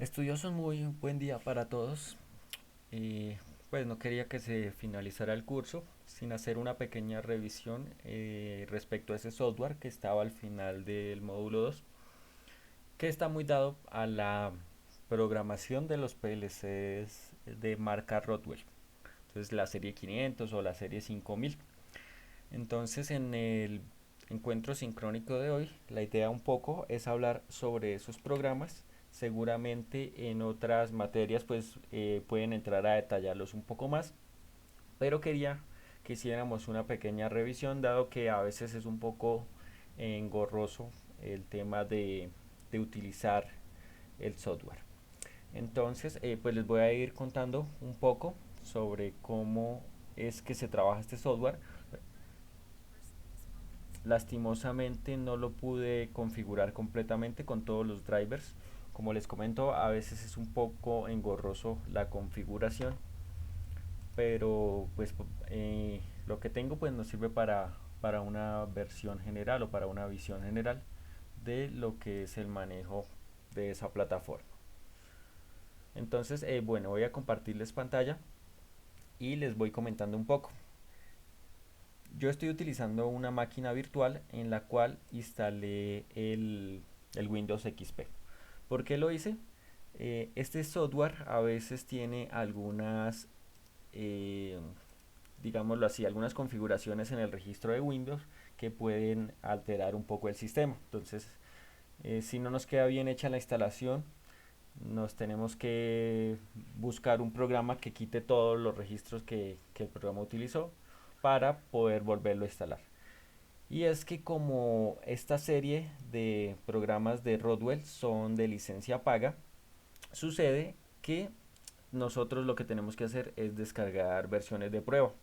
Estudiosos, muy buen día para todos. Y pues no quería que se finalizara el curso sin hacer una pequeña revisión respecto a ese software que estaba al final del módulo 2, que está muy dado a la programación de los PLCs de marca Rockwell. Entonces la serie 500 o la serie 5000. Entonces en el encuentro sincrónico de hoy, la idea un poco es hablar sobre esos programas. Seguramente en otras materias pues pueden entrar a detallarlos un poco más, pero quería que hiciéramos una pequeña revisión dado que a veces es un poco engorroso el tema de utilizar el software. Entonces pues les voy a ir contando un poco sobre cómo es que se trabaja este software. Lastimosamente no lo pude configurar completamente con todos los drivers. Como les comento, a veces es un poco engorroso la configuración, pero pues lo que tengo pues nos sirve para una versión general o para una visión general de lo que es el manejo de esa plataforma. Entonces, bueno, voy a compartirles pantalla y les voy comentando un poco. Yo estoy utilizando una máquina virtual en la cual instalé el Windows XP. ¿Por qué lo hice? Este software a veces tiene algunas, eh, digámoslo así, algunas configuraciones en el registro de Windows que pueden alterar un poco el sistema. Entonces, si no nos queda bien hecha la instalación, nos tenemos que buscar un programa que quite todos los registros que el programa utilizó para poder volverlo a instalar. Y es que como esta serie de programas de Rodwell son de licencia paga, sucede que nosotros lo que tenemos que hacer es descargar versiones de prueba.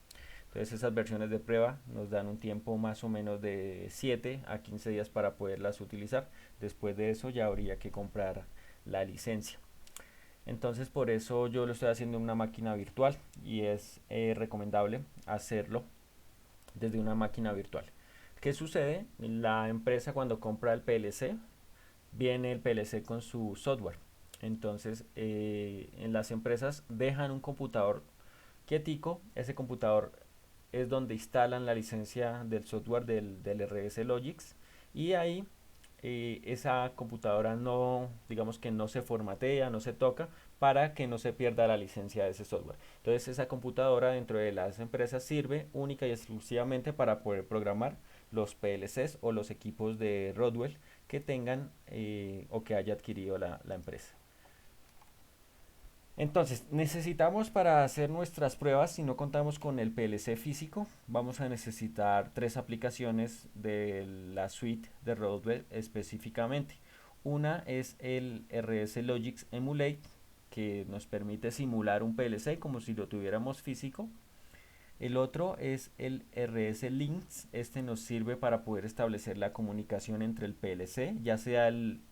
Entonces esas versiones de prueba nos dan un tiempo más o menos de 7 a 15 días para poderlas utilizar. Después de eso ya habría que comprar la licencia. Entonces por eso yo lo estoy haciendo en una máquina virtual y es recomendable hacerlo desde una máquina virtual. ¿Qué sucede? La empresa cuando compra el PLC, viene el PLC con su software. Entonces, en las empresas dejan un computador quietico. Ese computador es donde instalan la licencia del software del RS Logix. Y ahí esa computadora no, digamos que no se formatea, no se toca para que no se pierda la licencia de ese software. Entonces esa computadora dentro de las empresas sirve única y exclusivamente para poder programar los PLCs o los equipos de Rodwell que tengan o que haya adquirido la empresa. Entonces, necesitamos para hacer nuestras pruebas, si no contamos con el PLC físico, vamos a necesitar tres aplicaciones de la suite de Rodwell específicamente. Una es el RS Logix Emulate, que nos permite simular un PLC como si lo tuviéramos físico. El otro es el RS Links. Este nos sirve para poder establecer la comunicación entre el PLC, ya sea el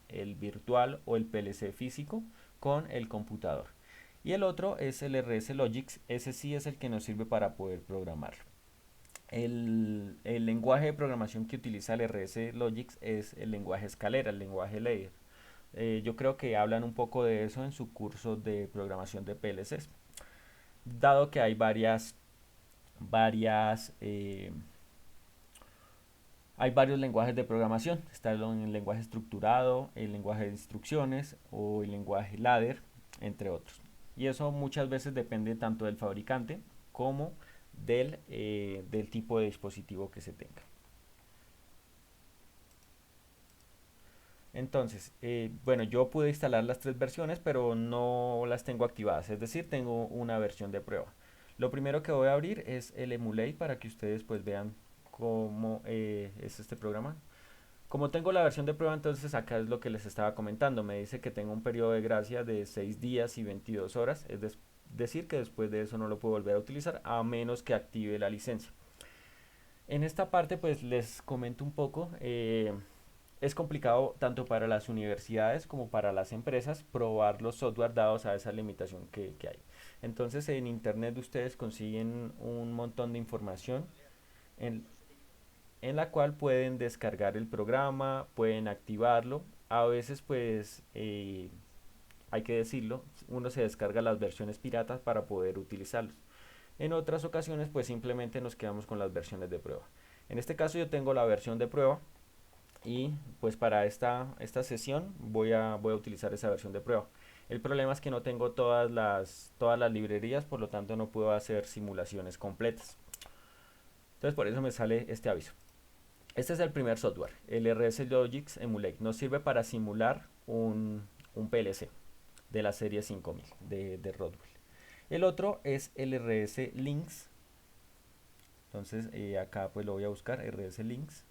virtual o el PLC físico, con el computador. Y el otro es el RS Logix. Ese sí es el que nos sirve para poder programarlo. El lenguaje de programación que utiliza el RS Logix es el lenguaje escalera, el lenguaje ladder. Yo creo que hablan un poco de eso en su curso de programación de PLCs. Dado que hay varias hay varios lenguajes de programación. Está el lenguaje estructurado, el lenguaje de instrucciones o el lenguaje ladder, entre otros. Y eso muchas veces depende tanto del fabricante como del tipo de dispositivo que se tenga. Entonces, bueno, yo pude instalar las tres versiones, pero no las tengo activadas. Es decir, tengo una versión de prueba. Lo primero que voy a abrir es el Emulate para que ustedes pues vean cómo es este programa. Como tengo la versión de prueba, entonces acá es lo que les estaba comentando. Me dice que tengo un periodo de gracia de 6 días y 22 horas. Decir que después de eso no lo puedo volver a utilizar a menos que active la licencia. En esta parte pues les comento un poco. Es complicado tanto para las universidades como para las empresas probar los software dados a esa limitación que hay. Entonces en internet ustedes consiguen un montón de información en, en la cual pueden descargar el programa, pueden activarlo. A veces pues hay que decirlo, uno se descarga las versiones piratas para poder utilizarlos. En otras ocasiones pues simplemente nos quedamos con las versiones de prueba. En este caso yo tengo la versión de prueba y pues para esta sesión voy a utilizar esa versión de prueba. El problema es que no tengo todas las librerías, por lo tanto no puedo hacer simulaciones completas. Entonces por eso me sale este aviso. Este es el primer software, el RS Logix Emulate. Nos sirve para simular un PLC de la serie 5000 de Rodwell. El otro es el RS Links. Entonces acá pues lo voy a buscar, RS Links.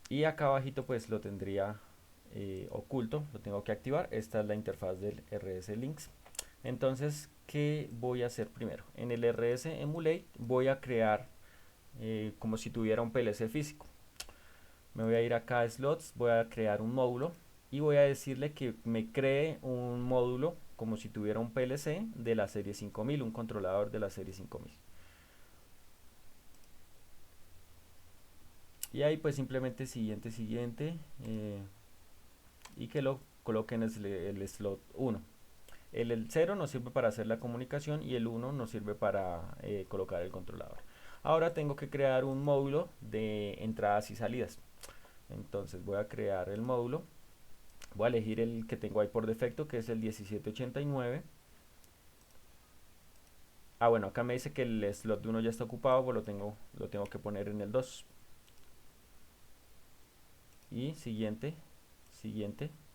Y acá abajito pues lo tendría oculto, lo tengo que activar. Esta es la interfaz del RS Links. Entonces, ¿qué voy a hacer primero? En el RS Emulate voy a crear como si tuviera un PLC físico. Me voy a ir acá a slots, voy a crear un módulo y voy a decirle que me cree un módulo como si tuviera un PLC de la serie 5000, un controlador de la serie 5000. Y ahí pues simplemente siguiente y que lo coloquen en el slot 1. El 0 nos sirve para hacer la comunicación y el 1 nos sirve para colocar el controlador. Ahora tengo que crear un módulo de entradas y salidas. Entonces voy a crear el módulo. Voy a elegir el que tengo ahí por defecto, que es el 1789. Ah, bueno, acá me dice que el slot de 1 ya está ocupado, pues lo tengo que poner en el 2. Y siguiente,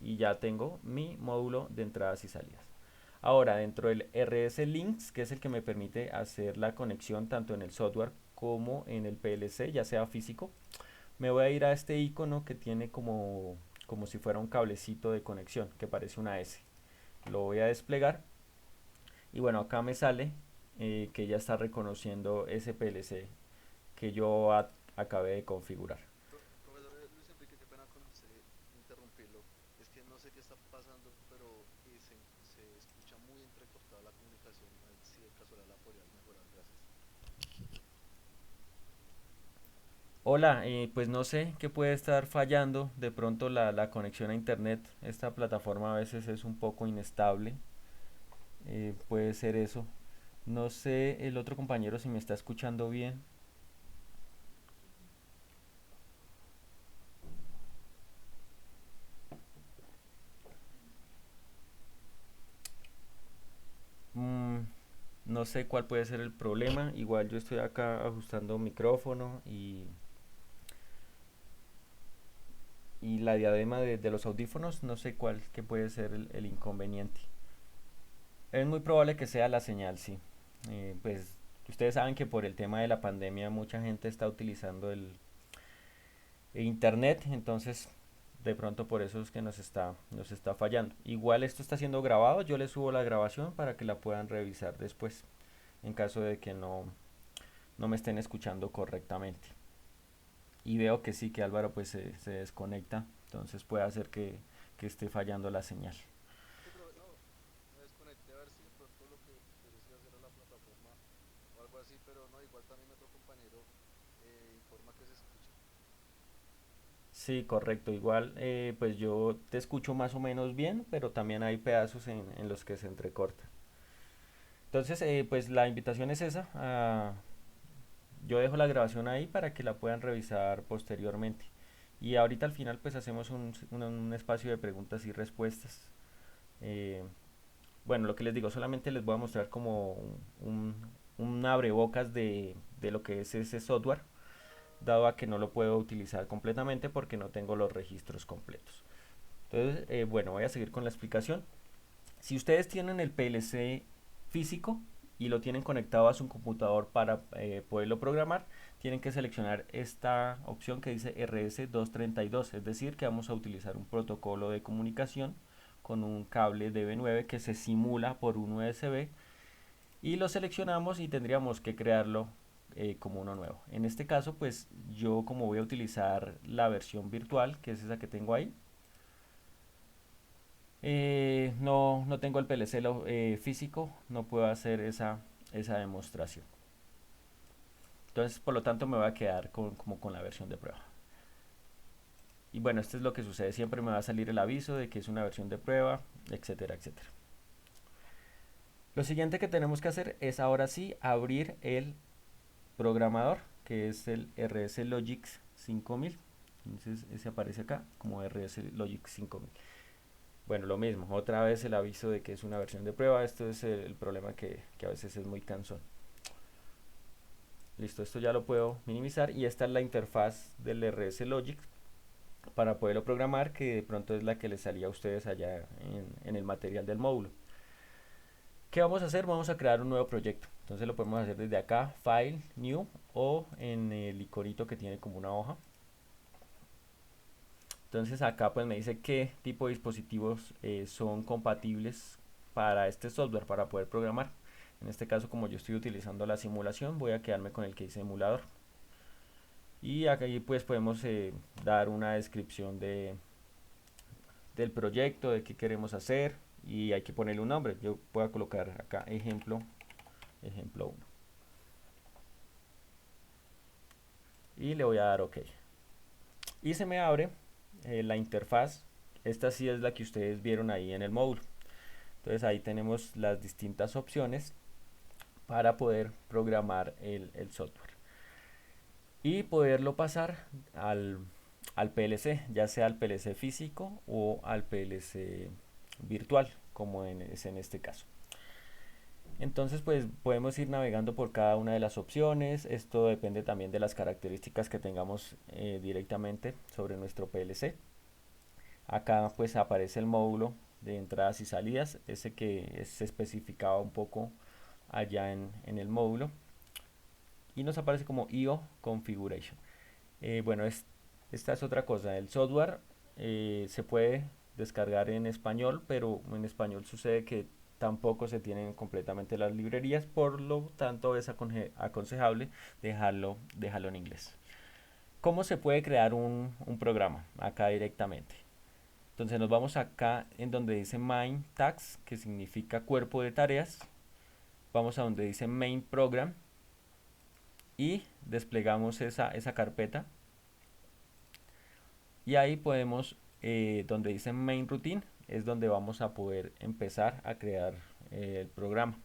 y ya tengo mi módulo de entradas y salidas. Ahora, dentro del RS Links, que es el que me permite hacer la conexión tanto en el software como en el PLC, ya sea físico, me voy a ir a este icono que tiene como si fuera un cablecito de conexión, que parece una S. Lo voy a desplegar y bueno, acá me sale que ya está reconociendo ese PLC que yo acabé de configurar. Profesor Luis Enrique, qué pena con usted interrumpirlo. Es que no sé qué está pasando, pero se escucha muy entrecortada la comunicación. A ver si de casualidad la podrías mejorar. Gracias. Hola, pues no sé qué puede estar fallando, de pronto la conexión a internet, esta plataforma a veces es un poco inestable, puede ser eso. No sé el otro compañero si me está escuchando bien. Mm, no sé cuál puede ser el problema, igual yo estoy acá ajustando micrófono y la diadema de los audífonos, no sé cuál que puede ser el inconveniente. Es muy probable que sea la señal, sí. Pues ustedes saben que por el tema de la pandemia mucha gente está utilizando el internet, entonces de pronto por eso es que nos está fallando. Igual esto está siendo grabado, yo les subo la grabación para que la puedan revisar después, en caso de que no me estén escuchando correctamente. Y veo que sí, que Álvaro pues se desconecta, entonces puede hacer que esté fallando la señal. Sí, pero no, me desconecté a ver si de pronto lo que decía era la plataforma o algo así, pero no, igual también otro compañero informa que se escucha. Sí, correcto. Igual, pues yo te escucho más o menos bien, pero también hay pedazos en los que se entrecorta. Entonces, pues la invitación es esa. Yo dejo la grabación ahí para que la puedan revisar posteriormente. Y ahorita al final, pues hacemos un espacio de preguntas y respuestas. Eh, bueno, lo que les digo, solamente les voy a mostrar como un abrebocas de lo que es ese software, dado a que no lo puedo utilizar completamente porque no tengo los registros completos. Entonces, bueno, voy a seguir con la explicación. Si ustedes tienen el PLC físico y lo tienen conectado a su computador para poderlo programar, tienen que seleccionar esta opción que dice RS232, es decir, que vamos a utilizar un protocolo de comunicación con un cable DB9 que se simula por un USB y lo seleccionamos y tendríamos que crearlo como uno nuevo. En este caso, pues yo como voy a utilizar la versión virtual, que es esa que tengo ahí, no tengo el PLC físico, no puedo hacer esa demostración. Entonces, por lo tanto, me voy a quedar como con la versión de prueba. Y bueno, esto es lo que sucede, siempre me va a salir el aviso de que es una versión de prueba, etcétera, etcétera. Lo siguiente que tenemos que hacer es ahora sí abrir el programador, que es el RS Logix 5000. Entonces ese aparece acá como RS Logix 5000. Bueno, lo mismo, otra vez el aviso de que es una versión de prueba. Esto es el problema que a veces es muy cansón. Listo, esto ya lo puedo minimizar y esta es la interfaz del RS Logic para poderlo programar, que de pronto es la que les salía a ustedes allá en el material del módulo. ¿Qué vamos a hacer? Vamos a crear un nuevo proyecto. Entonces lo podemos hacer desde acá, File, New, o en el iconito que tiene como una hoja. Entonces acá pues me dice qué tipo de dispositivos son compatibles para este software, para poder programar. En este caso, como yo estoy utilizando la simulación, voy a quedarme con el que dice emulador. Y aquí pues podemos dar una descripción del proyecto, de qué queremos hacer, y hay que ponerle un nombre. Yo voy a colocar acá ejemplo 1 y le voy a dar OK. Y se me abre la interfaz. Esta sí es la que ustedes vieron ahí en el módulo. Entonces ahí tenemos las distintas opciones para poder programar el software y poderlo pasar al PLC, ya sea al PLC físico o al PLC virtual, como es en este caso. Entonces pues podemos ir navegando por cada una de las opciones. Esto depende también de las características que tengamos directamente sobre nuestro PLC. Acá pues aparece el módulo de entradas y salidas, ese que se especificaba un poco allá en el módulo, y nos aparece como IO Configuration. Bueno, esta es otra cosa. El software se puede descargar en español, pero en español sucede que tampoco se tienen completamente las librerías, por lo tanto es aconsejable dejarlo en inglés. ¿Cómo se puede crear un programa? Acá directamente. Entonces nos vamos acá en donde dice Main Tags, que significa cuerpo de tareas. Vamos a donde dice Main Program y desplegamos esa carpeta. Y ahí podemos, donde dice Main Routine, es donde vamos a poder empezar a crear el programa.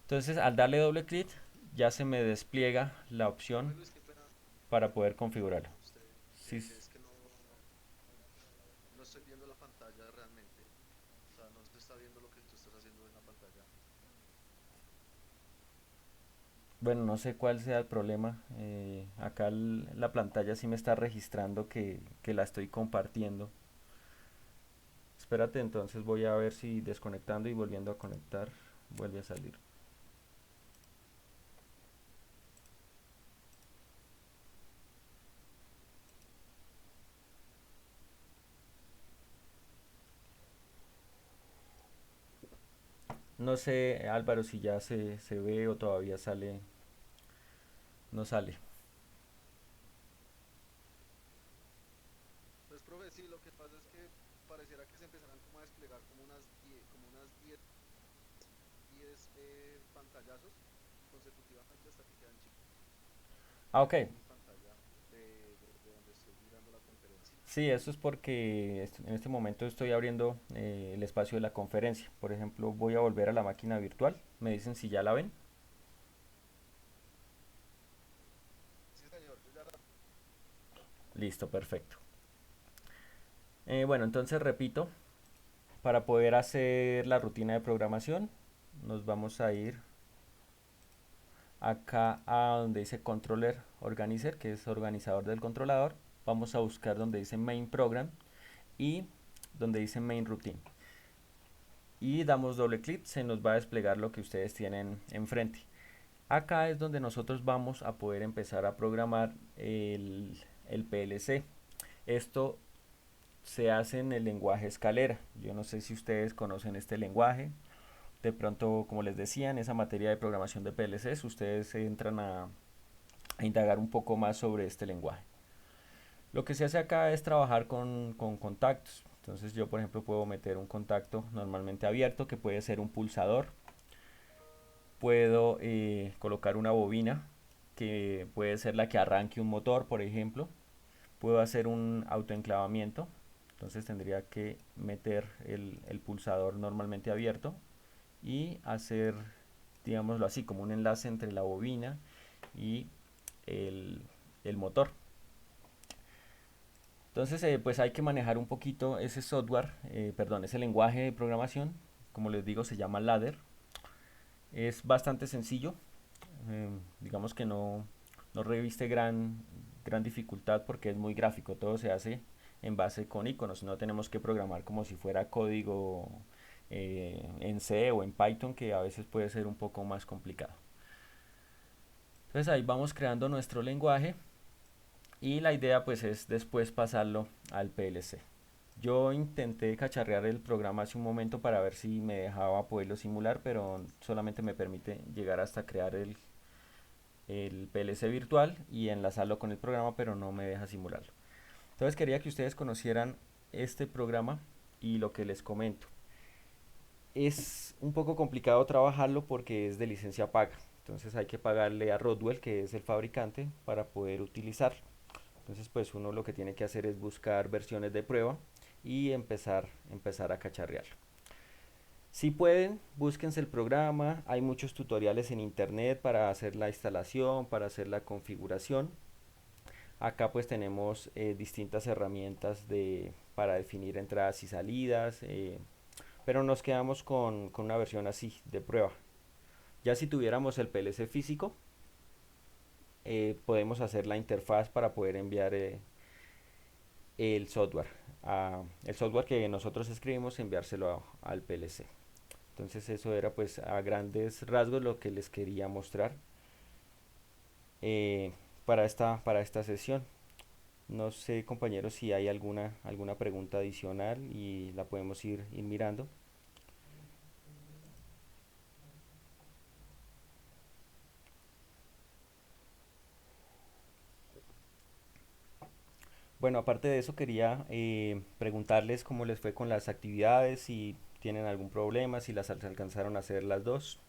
Entonces al darle doble clic ya se me despliega la opción Profe Luis, qué pena para poder configurarlo. con usted. Sí, Es que no estoy viendo la pantalla realmente. O sea, no se está viendo lo que tú estás haciendo en la pantalla. bueno, no sé cuál sea el problema. Acá la pantalla sí me está registrando que la estoy compartiendo. Espérate, entonces voy a ver si desconectando y volviendo a conectar vuelve a salir. No sé, Álvaro, si ya se ve o todavía sale, no sale. Pues, profe, sí, lo que pasa es que pareciera que se empezarán como a desplegar como unas 10 pantallazos consecutivamente hasta que quedan chicos. Ah, Acá ok. en mi pantalla de donde estoy mirando la conferencia. Sí, eso es porque en este momento estoy abriendo el espacio de la conferencia. Por ejemplo, voy a volver a la máquina virtual. Me dicen si ya la ven. Sí, señor, yo ya la... Listo, perfecto. Bueno, entonces repito, para poder hacer la rutina de programación, nos vamos a ir acá a donde dice Controller Organizer, que es organizador del controlador. Vamos a buscar donde dice Main Program y donde dice Main Routine. Y damos doble clic, se nos va a desplegar lo que ustedes tienen enfrente. Acá es donde nosotros vamos a poder empezar a programar el PLC. Esto se hace en el lenguaje escalera. Yo no sé si ustedes conocen este lenguaje. De pronto, como les decía, en esa materia de programación de PLCs, ustedes entran a indagar un poco más sobre este lenguaje. Lo que se hace acá es trabajar con contactos. Entonces yo, por ejemplo, puedo meter un contacto normalmente abierto, que puede ser un pulsador. Puedo colocar una bobina, que puede ser la que arranque un motor, por ejemplo. puedo hacer un autoenclavamiento. Entonces tendría que meter el pulsador normalmente abierto y hacer, digámoslo así, como un enlace entre la bobina y el, el motor. Entonces, pues hay que manejar un poquito ese software, perdón, ese lenguaje de programación. Como les digo, se llama ladder. Es bastante sencillo. Digamos que no reviste gran dificultad porque es muy gráfico. Todo se hace en base con iconos. No tenemos que programar como si fuera código en C o en Python, que a veces puede ser un poco más complicado. Entonces ahí vamos creando nuestro lenguaje y la idea pues es después pasarlo al PLC. Yo intenté cacharrear el programa hace un momento para ver si me dejaba poderlo simular, pero solamente me permite llegar hasta crear el PLC virtual y enlazarlo con el programa, pero no me deja simularlo. Entonces quería que ustedes conocieran este programa y lo que les comento. Es un poco complicado trabajarlo porque es de licencia paga. Entonces hay que pagarle a Rodwell, que es el fabricante, para poder utilizarlo. Entonces pues uno lo que tiene que hacer es buscar versiones de prueba y empezar a cacharrearlo. Si pueden, búsquense el programa. Hay muchos tutoriales en internet para hacer la instalación, para hacer la configuración. Acá pues tenemos distintas herramientas para definir entradas y salidas, pero nos quedamos con una versión así de prueba. Ya si tuviéramos el PLC físico, podemos hacer la interfaz para poder enviar el software. El software que nosotros escribimos, enviárselo al PLC. Entonces eso era pues a grandes rasgos lo que les quería mostrar eh, para esta sesión. No sé, compañeros, si hay alguna pregunta adicional y la podemos ir mirando. Bueno, aparte de eso, quería preguntarles cómo les fue con las actividades, si tienen algún problema, si las alcanzaron a hacer las dos.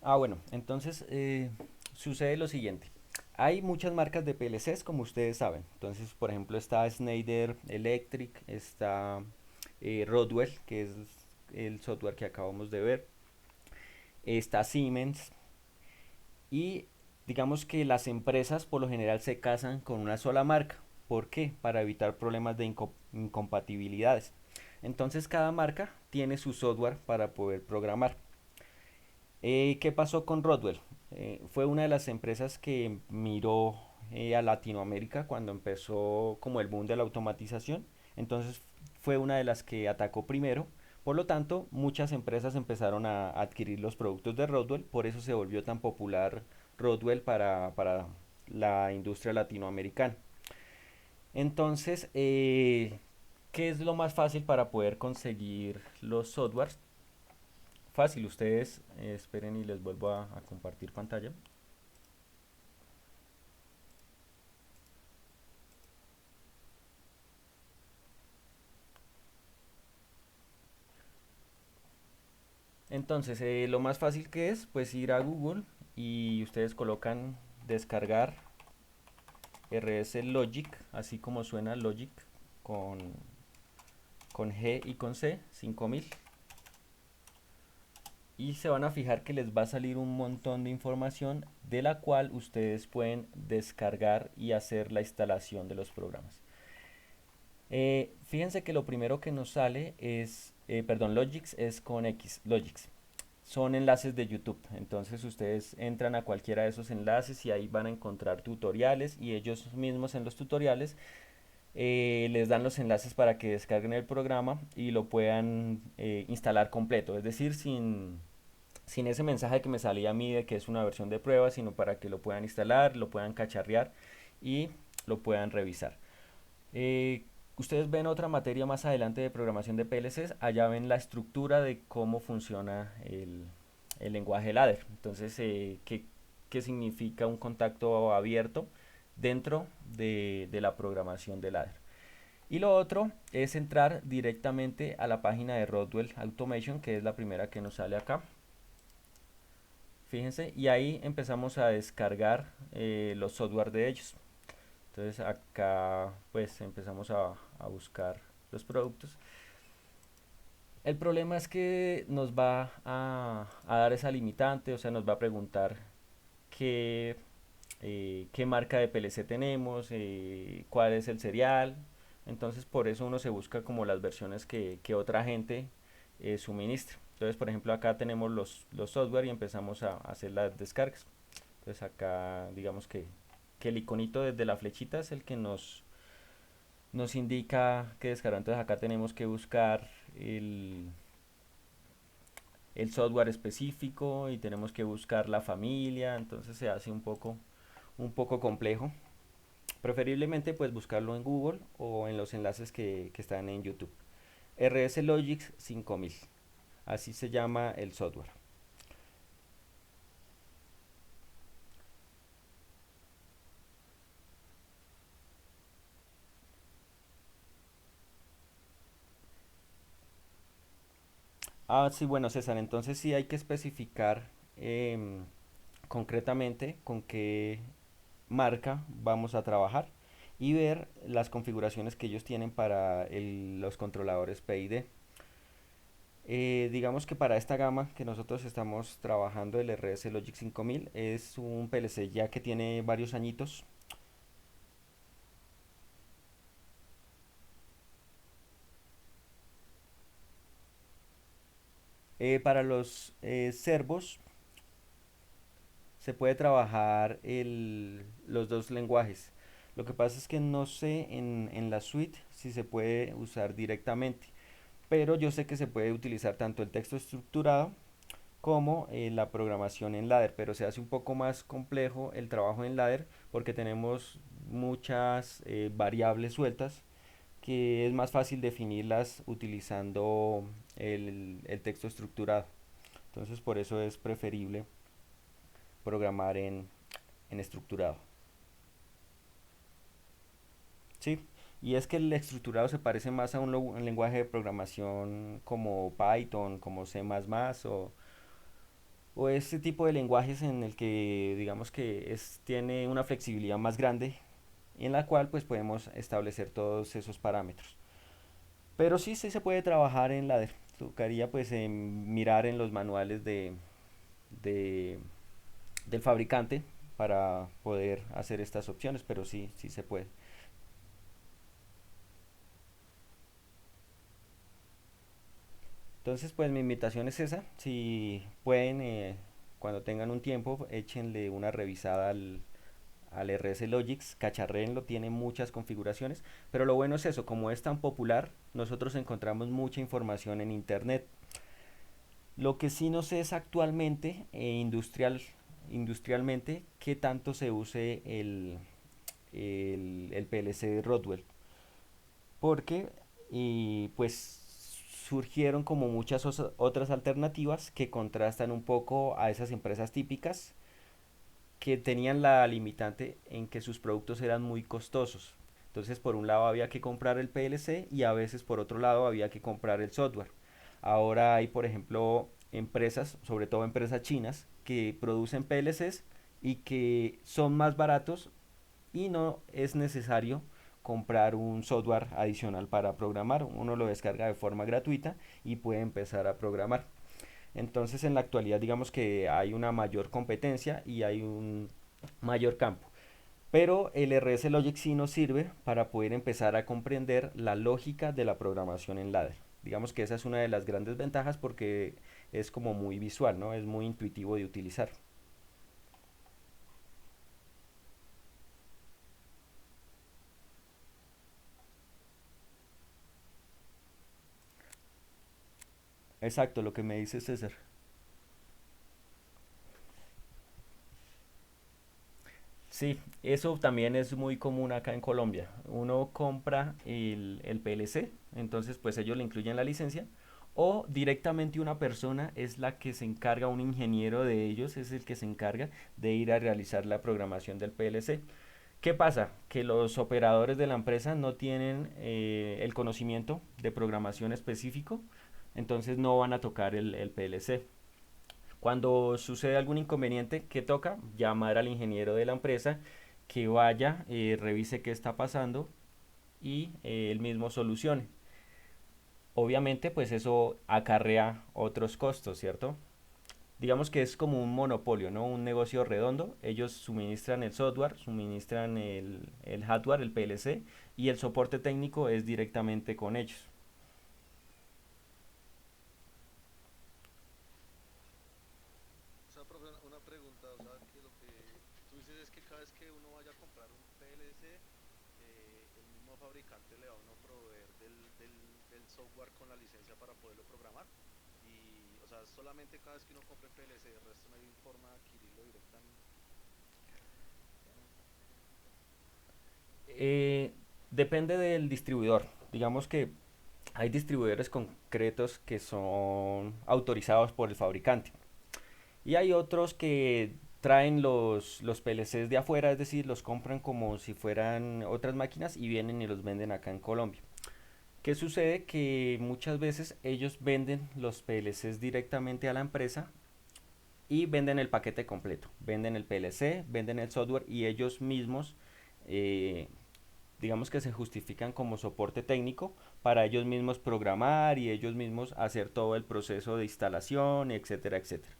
Bueno, entonces sucede lo siguiente. Hay muchas marcas de PLCs, como ustedes saben. Entonces, por ejemplo, está Schneider Electric, está Rodwell, que es el software que acabamos de ver, está Siemens y digamos que las empresas por lo general se casan con una sola marca. ¿Por qué? Para evitar problemas de incompatibilidades. Entonces cada marca tiene su software para poder programar. ¿Qué pasó con Rodwell? Fue una de las empresas que miró a Latinoamérica cuando empezó como el boom de la automatización. Entonces fue una de las que atacó primero. Por lo tanto, muchas empresas empezaron a adquirir los productos de Rodwell. Por eso se volvió tan popular Rodwell para la industria latinoamericana. Entonces, ¿qué es lo más fácil para poder conseguir los softwares? Fácil, ustedes esperen y les vuelvo a compartir pantalla. Entonces, lo más fácil que es, pues ir a Google y ustedes colocan descargar RS Logic, así como suena Logic, con, con G y con C, 5000. Y se van a fijar que les va a salir un montón de información de la cual ustedes pueden descargar y hacer la instalación de los programas. Fíjense que lo primero que nos sale es, perdón, Logix es con X, Logix. Son enlaces de YouTube, entonces ustedes entran a cualquiera de esos enlaces y ahí van a encontrar tutoriales y ellos mismos en los tutoriales les dan los enlaces para que descarguen el programa y lo puedan instalar completo, es decir, sin ese mensaje que me salía a mí de que es una versión de prueba, sino para que lo puedan instalar, lo puedan cacharrear y lo puedan revisar. Ustedes ven otra materia más adelante de programación de PLCs, allá ven la estructura de cómo funciona el lenguaje ladder. Entonces, ¿qué significa un contacto abierto dentro de la programación de ladder? Y lo otro es entrar directamente a la página de Rodwell Automation, que es la primera que nos sale acá. Fíjense, y ahí empezamos a descargar los software de ellos. Entonces acá pues empezamos a buscar los productos. El problema es que nos va a dar esa limitante, o sea, nos va a preguntar qué, qué marca de PLC tenemos, cuál es el serial. Entonces por eso uno se busca como las versiones que otra gente suministra. Entonces por ejemplo acá tenemos los software y empezamos a hacer las descargas. Entonces acá digamos que el iconito desde la flechita es el que nos indica que descargar. Entonces acá tenemos que buscar el software específico y tenemos que buscar la familia, entonces se hace un poco complejo. Preferiblemente pues buscarlo en Google o en los enlaces que están en YouTube. RS Logix 5000, así se llama el software. Ah, sí, bueno, César, entonces sí hay que especificar concretamente con qué marca vamos a trabajar y ver las configuraciones que ellos tienen para los controladores PID. Digamos que para esta gama que nosotros estamos trabajando, el RS Logic 5000 es un PLC ya que tiene varios añitos. Para los servos se puede trabajar los dos lenguajes. Lo que pasa es que no sé en la suite si se puede usar directamente, pero yo sé que se puede utilizar tanto el texto estructurado como la programación en ladder, pero se hace un poco más complejo el trabajo en ladder porque tenemos muchas variables sueltas que es más fácil definirlas utilizando el texto estructurado. Entonces por eso es preferible programar en estructurado. Sí, y es que el estructurado se parece más a un lenguaje de programación como Python, como C++ o este tipo de lenguajes en el que digamos que tiene una flexibilidad más grande en la cual pues podemos establecer todos esos parámetros. Pero sí, sí se puede trabajar en ladder. Tocaría pues mirar en los manuales de- del fabricante para poder hacer estas opciones, pero sí, sí se puede. Entonces, pues mi invitación es esa. Si pueden, cuando tengan un tiempo, échenle una revisada al RS Logix, cacharréenlo, tiene muchas configuraciones, pero lo bueno es eso, como es tan popular, nosotros encontramos mucha información en internet. Lo que sí no sé es actualmente, industrialmente, qué tanto se use el PLC de Rodwell, porque y pues surgieron como muchas otras alternativas que contrastan un poco a esas empresas típicas que tenían la limitante en que sus productos eran muy costosos. Entonces, por un lado había que comprar el PLC y a veces por otro lado había que comprar el software. Ahora hay, por ejemplo, empresas, sobre todo empresas chinas, que producen PLCs y que son más baratos y no es necesario comprar un software adicional para programar. Uno lo descarga de forma gratuita y puede empezar a programar. Entonces en la actualidad digamos que hay una mayor competencia y hay un mayor campo. Pero el RS Logic sí nos sirve para poder empezar a comprender la lógica de la programación en ladder. Digamos que esa es una de las grandes ventajas porque es como muy visual, ¿no? Es muy intuitivo de utilizar. Exacto, lo que me dice César. Sí, eso también es muy común acá en Colombia. Uno compra el PLC, entonces pues ellos le incluyen la licencia, o directamente una persona es la que se encarga, un ingeniero de ellos es el que se encarga de ir a realizar la programación del PLC. ¿Qué pasa? Que los operadores de la empresa no tienen el conocimiento de programación específico, entonces no van a tocar el PLC. Cuando sucede algún inconveniente, ¿qué toca? Llamar al ingeniero de la empresa que vaya, revise qué está pasando y él mismo solucione. Obviamente, pues eso acarrea otros costos, ¿cierto? Digamos que es como un monopolio, ¿no? Un negocio redondo. Ellos suministran el software, suministran el hardware, el PLC, y el soporte técnico es directamente con ellos. O sea, profe, una pregunta, o sea, que lo que tú dices es que cada vez que uno vaya a comprar un PLC, el mismo fabricante le va a uno proveer del software con la licencia para poderlo programar. Y, o sea, solamente cada vez que uno compre PLC, el resto no hay forma de adquirirlo directamente. Eh, Depende del distribuidor. Digamos que hay distribuidores concretos que son autorizados por el fabricante. Y hay otros que traen los PLCs de afuera, es decir, los compran como si fueran otras máquinas y vienen y los venden acá en Colombia. ¿Qué sucede? Que muchas veces ellos venden los PLCs directamente a la empresa y venden el paquete completo. Venden el PLC, venden el software y ellos mismos, eh, digamos que se justifican como soporte técnico para ellos mismos programar y ellos mismos hacer todo el proceso de instalación, etcétera, etcétera.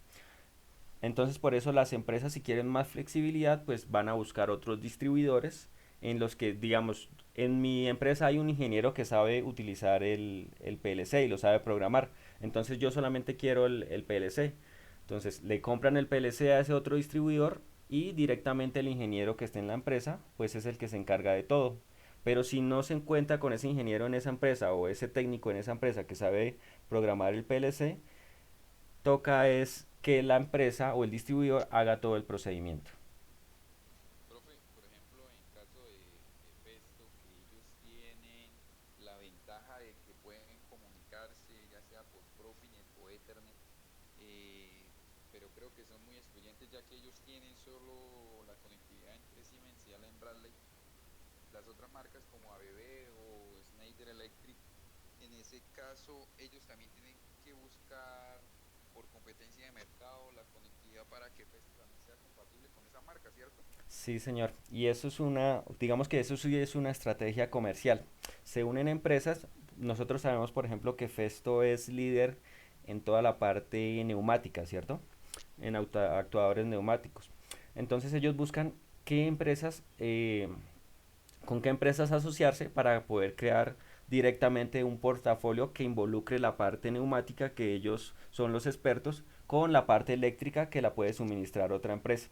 Entonces por eso las empresas si quieren más flexibilidad pues van a buscar otros distribuidores en los que digamos en mi empresa hay un ingeniero que sabe utilizar el PLC y lo sabe programar. Entonces yo solamente quiero el PLC. Entonces le compran el PLC a ese otro distribuidor y directamente el ingeniero que esté en la empresa pues es el que se encarga de todo. Pero si no se encuentra con ese ingeniero en esa empresa o ese técnico en esa empresa que sabe programar el PLC, toca es que la empresa o el distribuidor haga todo el procedimiento. Profe, por ejemplo, en caso de Festo, que ellos tienen la ventaja de que pueden comunicarse ya sea por Profinet o Ethernet, eh, pero creo que son muy excluyentes ya que ellos tienen solo la conectividad entre Siemens y Allen Bradley. Las otras marcas como ABB o Schneider Electric, en ese caso ellos también tienen que buscar por competencia de mercado la conectividad para que Festo también sea compatible con esa marca, ¿cierto? Sí, señor. Y eso es una, digamos que eso sí es una estrategia comercial. Se unen empresas. Nosotros sabemos, por ejemplo, que Festo es líder en toda la parte neumática, ¿cierto? En actuadores neumáticos. Entonces ellos buscan qué empresas, con qué empresas asociarse para poder crear directamente un portafolio que involucre la parte neumática, que ellos son los expertos, con la parte eléctrica que la puede suministrar otra empresa.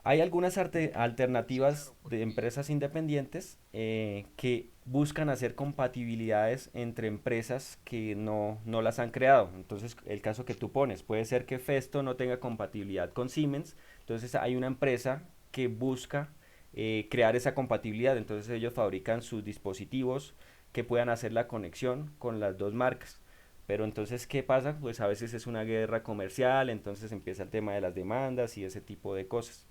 Hay algunas Sí, alternativas claro, de porque empresas independientes que buscan hacer compatibilidades entre empresas que no las han creado. Entonces, el caso que tú pones, puede ser que Festo no tenga compatibilidad con Siemens, entonces hay una empresa que busca crear esa compatibilidad, entonces ellos fabrican sus dispositivos que puedan hacer la conexión con las dos marcas. Pero entonces, ¿qué pasa? Pues a veces es una guerra comercial, entonces empieza el tema de las demandas y ese tipo de cosas.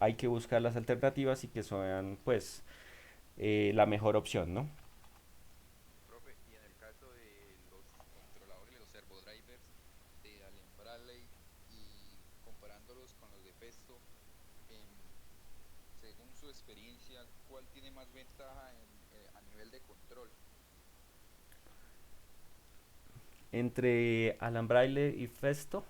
Hay que buscar las alternativas y que sean pues la mejor opción, ¿no? Profe, y en el caso de los controladores, los servodrivers, Festo, em, según su experiencia, ¿cuál tiene más ventaja a nivel de control? Entre Alan Braille y Festo,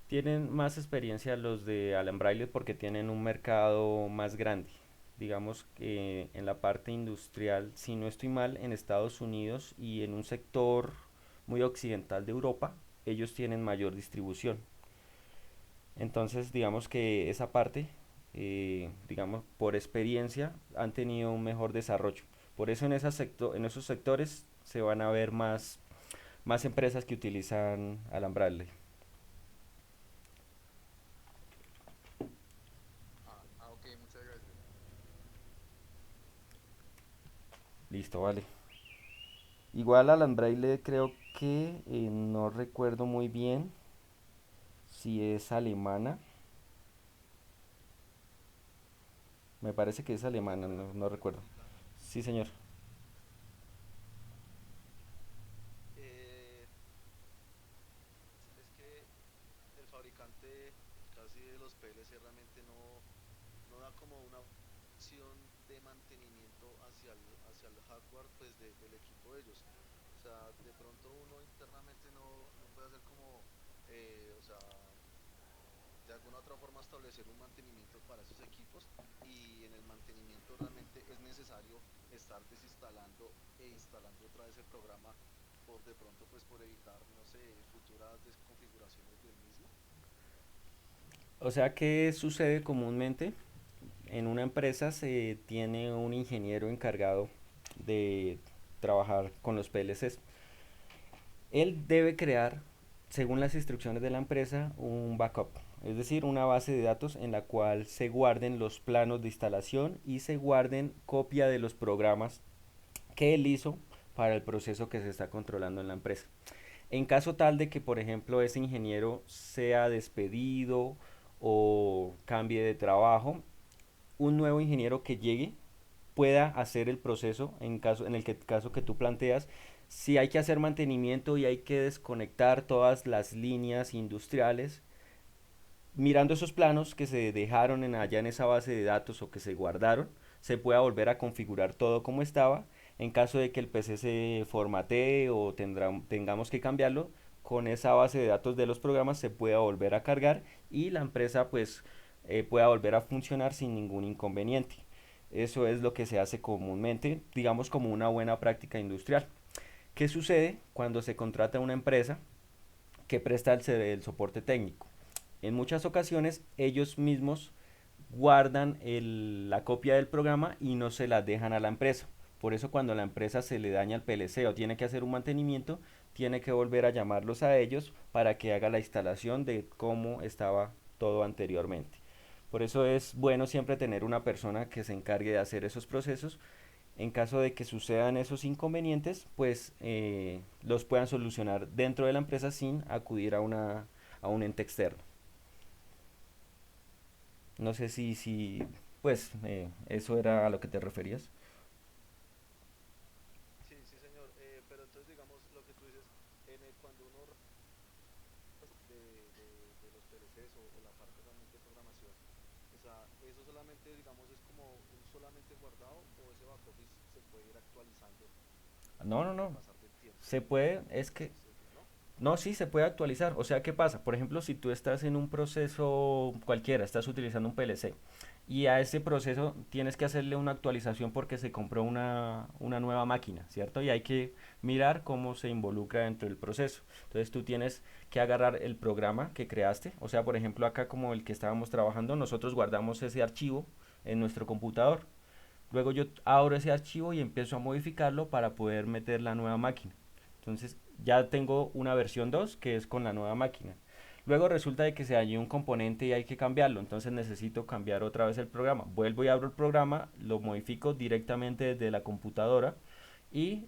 tienen más experiencia los de Alan Braille porque tienen un mercado más grande. Digamos que en la parte industrial, si no estoy mal, en Estados Unidos y en un sector muy occidental de Europa, ellos tienen mayor distribución. Entonces, digamos que esa parte, digamos, por experiencia, han tenido un mejor desarrollo. Por eso en esos sectores se van a ver más empresas que utilizan alambrable. Ok, muchas gracias. Listo, vale. Igual alambrable creo que no recuerdo muy bien si es alemana. Me parece que es alemana, no recuerdo. Fabrican. Sí, señor. Eh, es que el fabricante casi de los PLC realmente no da como una opción de mantenimiento hacia el hardware pues del equipo de ellos. O sea, de pronto uno internamente no puede hacer como, o sea, de alguna otra forma establecer un mantenimiento para esos equipos y en el mantenimiento realmente es necesario estar desinstalando e instalando otra vez el programa por de pronto pues por evitar, no sé, futuras desconfiguraciones del mismo. O sea, ¿qué sucede comúnmente? En una empresa se tiene un ingeniero encargado de trabajar con los PLCs. Él debe crear, según las instrucciones de la empresa, un backup, es decir, una base de datos en la cual se guarden los planos de instalación y se guarden copia de los programas que él hizo para el proceso que se está controlando en la empresa. En caso tal de que, por ejemplo, ese ingeniero sea despedido o cambie de trabajo, un nuevo ingeniero que llegue pueda hacer el proceso en el caso que tú planteas. Si hay que hacer mantenimiento y hay que desconectar todas las líneas industriales, mirando esos planos que se dejaron allá en esa base de datos o que se guardaron, se pueda volver a configurar todo como estaba. En caso de que el PC se formatee o tengamos que cambiarlo, con esa base de datos de los programas se pueda volver a cargar y la empresa pues pueda volver a funcionar sin ningún inconveniente. Eso es lo que se hace comúnmente, digamos como una buena práctica industrial. ¿Qué sucede cuando se contrata una empresa que presta el soporte técnico? En muchas ocasiones ellos mismos guardan la copia del programa y no se la dejan a la empresa. Por eso cuando la empresa se le daña el PLC o tiene que hacer un mantenimiento, tiene que volver a llamarlos a ellos para que haga la instalación de cómo estaba todo anteriormente. Por eso es bueno siempre tener una persona que se encargue de hacer esos procesos. En caso de que sucedan esos inconvenientes, pues los puedan solucionar dentro de la empresa sin acudir a un ente externo. No sé si pues eso era a lo que te referías. Sí, sí, señor. Pero entonces, digamos, lo que tú dices, cuando uno de los PLCs o la parte realmente de programación, o sea, eso solamente, digamos, es como un solamente guardado o ese back office se puede ir actualizando No, no, con el no. pasar del tiempo. Se puede, es Ese que es el fin, ¿no? no, sí, se puede actualizar. O sea, ¿qué pasa? Por ejemplo, si tú estás en un proceso cualquiera, estás utilizando un PLC y a ese proceso tienes que hacerle una actualización porque se compró una nueva máquina, ¿cierto? Y hay que mirar cómo se involucra dentro del proceso. Entonces tú tienes que agarrar el programa que creaste. O sea, por ejemplo, acá como el que estábamos trabajando, nosotros guardamos ese archivo en nuestro computador. Luego yo abro ese archivo y empiezo a modificarlo para poder meter la nueva máquina. Entonces ya tengo una versión 2 que es con la nueva máquina. Luego resulta de que se dañó un componente y hay que cambiarlo, entonces necesito cambiar otra vez el programa. Vuelvo y abro el programa, lo modifico directamente desde la computadora y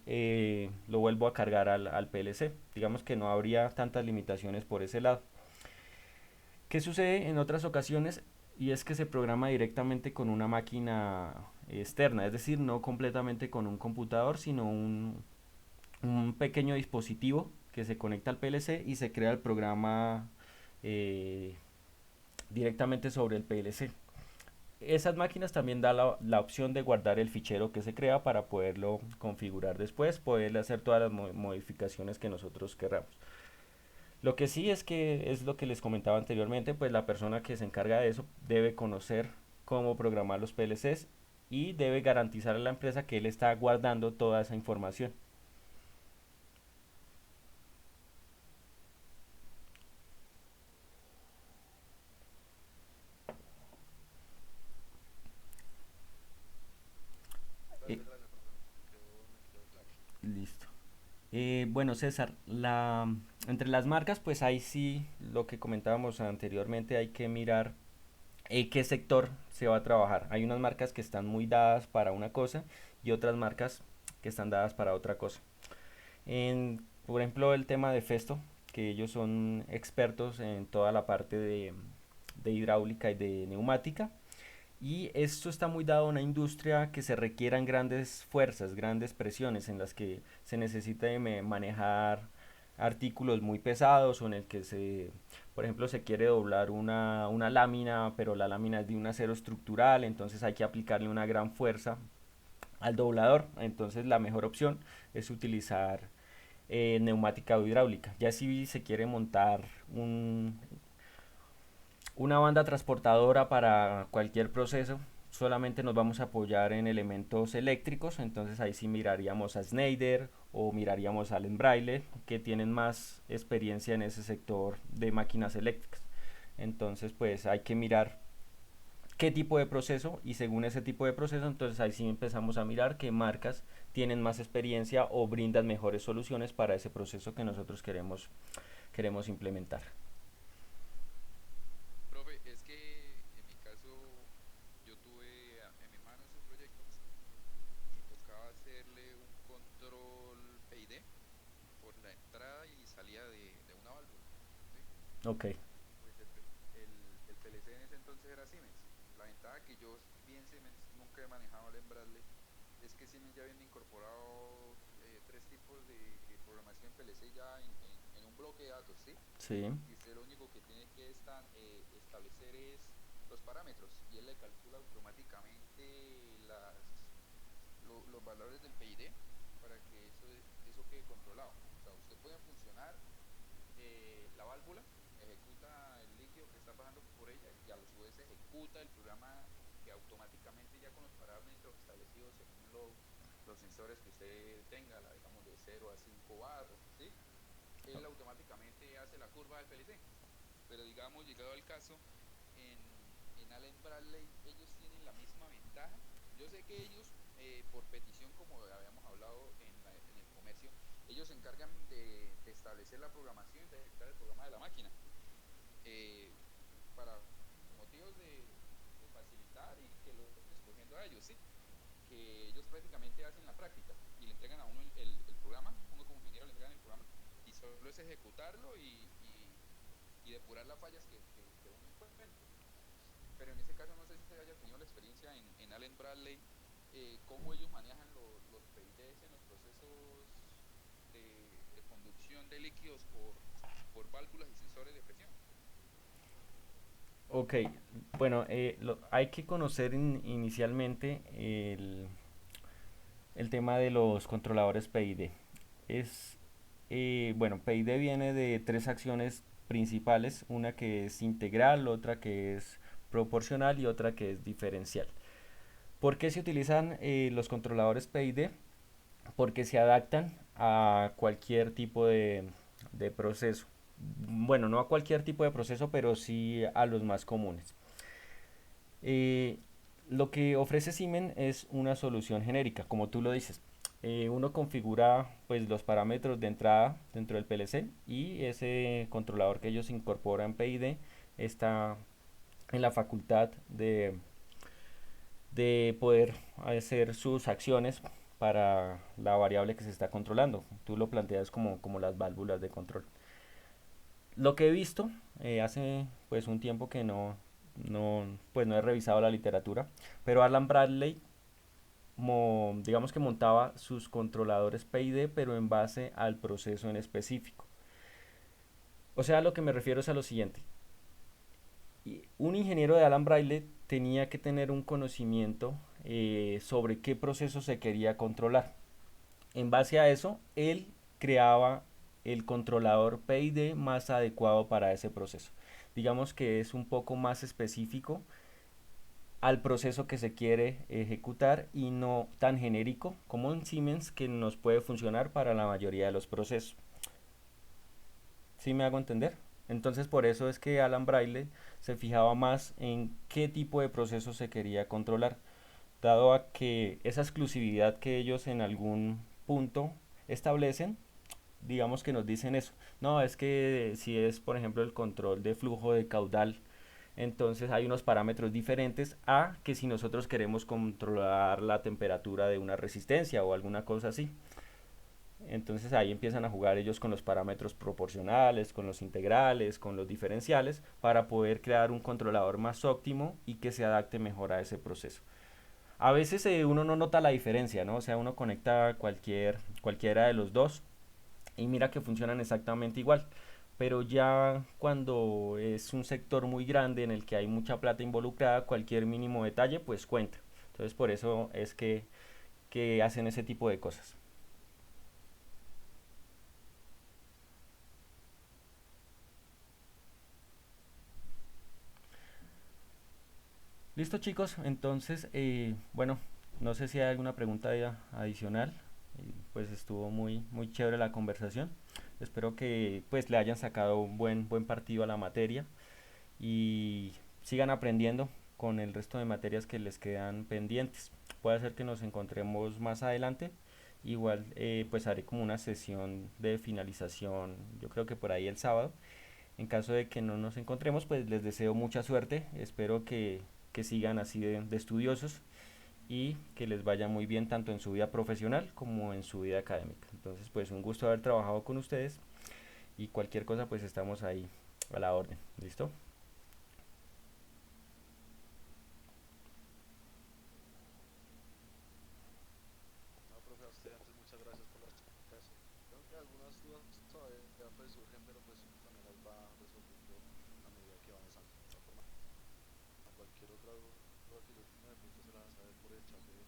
lo vuelvo a cargar al PLC. Digamos que no habría tantas limitaciones por ese lado. ¿Qué sucede en otras ocasiones? Y es que se programa directamente con una máquina externa, es decir, no completamente con un computador, sino un pequeño dispositivo que se conecta al PLC y se crea el programa eh, directamente sobre el PLC. Esas máquinas también da la opción de guardar el fichero que se crea para poderlo configurar después, poderle hacer todas las modificaciones que nosotros querramos. Lo que sí es que es lo que les comentaba anteriormente, pues la persona que se encarga de eso debe conocer cómo programar los PLCs y debe garantizar a la empresa que él está guardando toda esa información. Eh, Gracias, gracias, profe. Me quedó claro. Listo. Bueno, César, entre las marcas, pues ahí sí, lo que comentábamos anteriormente, hay que mirar qué sector se va a trabajar. Hay unas marcas que están muy dadas para una cosa y otras marcas que están dadas para otra cosa. Por ejemplo, el tema de Festo, que ellos son expertos en toda la parte de hidráulica y de neumática. Y esto está muy dado a una industria que se requieran grandes fuerzas, grandes presiones, en las que se necesita de manejar artículos muy pesados o en el que por ejemplo, se quiere doblar una lámina, pero la lámina es de un acero estructural, entonces hay que aplicarle una gran fuerza al doblador. Entonces la mejor opción es utilizar neumática o hidráulica. Ya si se quiere montar una banda transportadora para cualquier proceso, solamente nos vamos a apoyar en elementos eléctricos, entonces ahí sí miraríamos a Schneider o miraríamos a Allen Braille, que tienen más experiencia en ese sector de máquinas eléctricas. Entonces pues hay que mirar qué tipo de proceso y según ese tipo de proceso, entonces ahí sí empezamos a mirar qué marcas tienen más experiencia o brindan mejores soluciones para ese proceso que nosotros queremos implementar. Profe, es que en mi caso yo tuve en mis manos un proyecto y tocaba hacerle un control PID por la entrada y salida de una válvula, ¿sí? Ok, Pues el PLC en ese entonces era Siemens. La ventaja que yo, bien Siemens, nunca he manejado el Embraer, es que Siemens ya viene incorporado tres tipos de programación PLC ya en un bloque de datos, ¿sí? sí, Y usted lo único que tiene que establecer es los parámetros y él le calcula automáticamente los valores del PID para que eso quede controlado. O sea, usted puede funcionar la válvula, ejecuta el líquido que está pasando por ella y a su vez ejecuta el programa que automáticamente ya con los parámetros establecidos según los sensores que usted tenga, digamos de 0 a 5 bar, ¿sí? Él automáticamente hace la curva del PLC. Pero digamos, llegado al caso, en Allen Bradley ellos tienen la misma ventaja. Yo sé que ellos, por petición, como habíamos hablado en el comercio, ellos se encargan de establecer la programación y de ejecutar el programa de la máquina. eh, para motivos de facilitar y que lo estén escogiendo a ellos, ¿sí? Que ellos prácticamente hacen la práctica y le entregan a uno el programa, uno como ingeniero le entregan el programa y solo es ejecutarlo y depurar las fallas que uno encuentre. Pero en ese caso no sé si usted haya tenido la experiencia en Allen Bradley, cómo ellos manejan los PIDs en los procesos de conducción de líquidos por válvulas y sensores de presión. ok. Bueno, hay que conocer inicialmente el tema de los controladores PID. Bueno, PID viene de tres acciones principales, una que es integral, otra que es proporcional y otra que es diferencial. ¿Por qué se utilizan los controladores PID? Porque se adaptan a cualquier tipo de proceso. Bueno, no a cualquier tipo de proceso, pero sí a los más comunes. Eh, lo que ofrece Siemens es una solución genérica, como tú lo dices. Uno configura pues los parámetros de entrada dentro del PLC y ese controlador que ellos incorporan PID está en la facultad de poder hacer sus acciones para la variable que se está controlando. Tú lo planteas como las válvulas de control. Lo que he visto hace pues un tiempo que pues no he revisado la literatura, pero Alan Bradley digamos que montaba sus controladores PID pero en base al proceso en específico. O sea, lo que me refiero es a lo siguiente. Y un ingeniero de Alan Braille tenía que tener un conocimiento sobre qué proceso se quería controlar. En base a eso, él creaba el controlador PID más adecuado para ese proceso. Digamos que es un poco más específico al proceso que se quiere ejecutar y no tan genérico como en Siemens, que nos puede funcionar para la mayoría de los procesos. ¿Sí me hago entender? Entonces por eso es que Alan Braille se fijaba más en qué tipo de proceso se quería controlar, dado a que esa exclusividad que ellos en algún punto establecen, digamos que nos dicen eso. No, es que si es, por ejemplo, el control de flujo de caudal, entonces hay unos parámetros diferentes a que si nosotros queremos controlar la temperatura de una resistencia o alguna cosa así. Entonces ahí empiezan a jugar ellos con los parámetros proporcionales, con los integrales, con los diferenciales, para poder crear un controlador más óptimo y que se adapte mejor a ese proceso. A veces uno no nota la diferencia, ¿no? O sea, uno conecta cualquiera de los dos y mira que funcionan exactamente igual. Pero ya cuando es un sector muy grande en el que hay mucha plata involucrada, cualquier mínimo detalle pues cuenta. Entonces por eso es que hacen ese tipo de cosas. Listo chicos, entonces bueno, no sé si hay alguna pregunta ya adicional. Pues estuvo muy chévere la conversación. Espero que pues le hayan sacado un buen partido a la materia y sigan aprendiendo con el resto de materias que les quedan pendientes. Puede ser que nos encontremos más adelante. Igual pues haré como una sesión de finalización, yo creo que por ahí el sábado. En caso de que no nos encontremos, pues les deseo mucha suerte. Espero que sigan así de estudiosos y que les vaya muy bien tanto en su vida profesional como en su vida académica. Entonces, pues un gusto haber trabajado con ustedes y cualquier cosa, pues estamos ahí a la orden. ¿Listo? No, profe, a usted antes muchas gracias por las explicaciones. Creo que algunas dudas todavía pues surgen, pero pues uno también las va resolviendo a medida que va avanzando. De esta forma, a cualquier otra duda que yo tenga, de pronto se la vas a ver por el chat del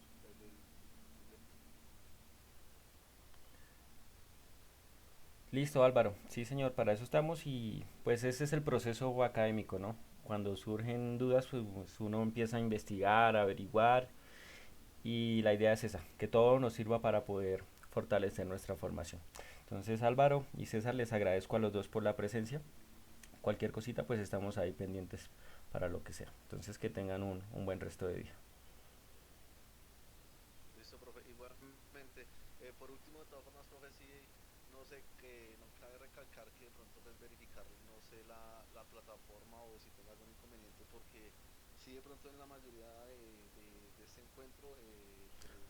Listo, Álvaro. Sí, señor, para eso estamos y pues ese es el proceso académico, ¿no? Cuando surgen dudas, pues uno empieza a investigar, a averiguar y la idea es esa, que todo nos sirva para poder fortalecer nuestra formación. Entonces, Álvaro y César, les agradezco a los dos por la presencia. Cualquier cosita, pues estamos ahí pendientes para lo que sea. Entonces, que tengan un buen resto de día. Listo, profe. Igualmente, por último, de todas formas, profe, sí, no sé, que no cabe recalcar que de pronto pues verificar, no sé, la plataforma o si tenga algún inconveniente, porque sí, de pronto en la mayoría de este encuentro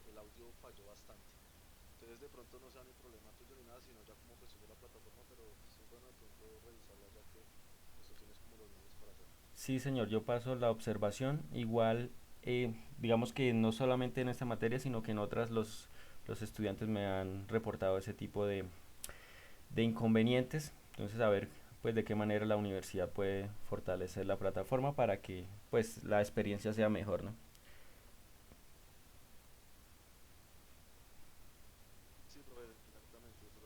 el audio falló bastante. Entonces, de pronto no sea ni problema tuyo ni nada, sino ya como cuestión de la plataforma, pero sí es bueno de pronto revisarla ya que pues tú tienes como los medios para hacerlo. Sí, señor, yo paso la observación. Igual, digamos que no solamente en esta materia, sino que en otras los estudiantes me han reportado ese tipo de inconvenientes. Entonces, a ver, pues de qué manera la universidad puede fortalecer la plataforma para que pues la experiencia sea mejor, ¿no? Sí, profe, exactamente, usted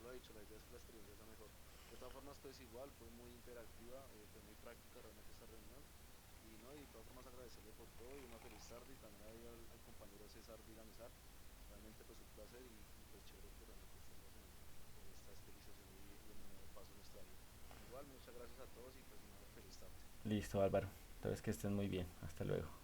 lo ha dicho, la idea es que la experiencia sea mejor. De todas formas, pues igual, fue muy interactiva, fue muy práctica realmente esta reunión. Y no, y de todas formas agradecerle por todo y una feliz tarde y también ahí al compañero César Villamizar. Realmente pues un placer y pues chévere que realmente estemos en esta especialización y en un nuevo paso en nuestra vida. Igual, muchas gracias a todos y pues una feliz tarde. Listo, Álvaro. Entonces, que estén muy bien. Hasta luego.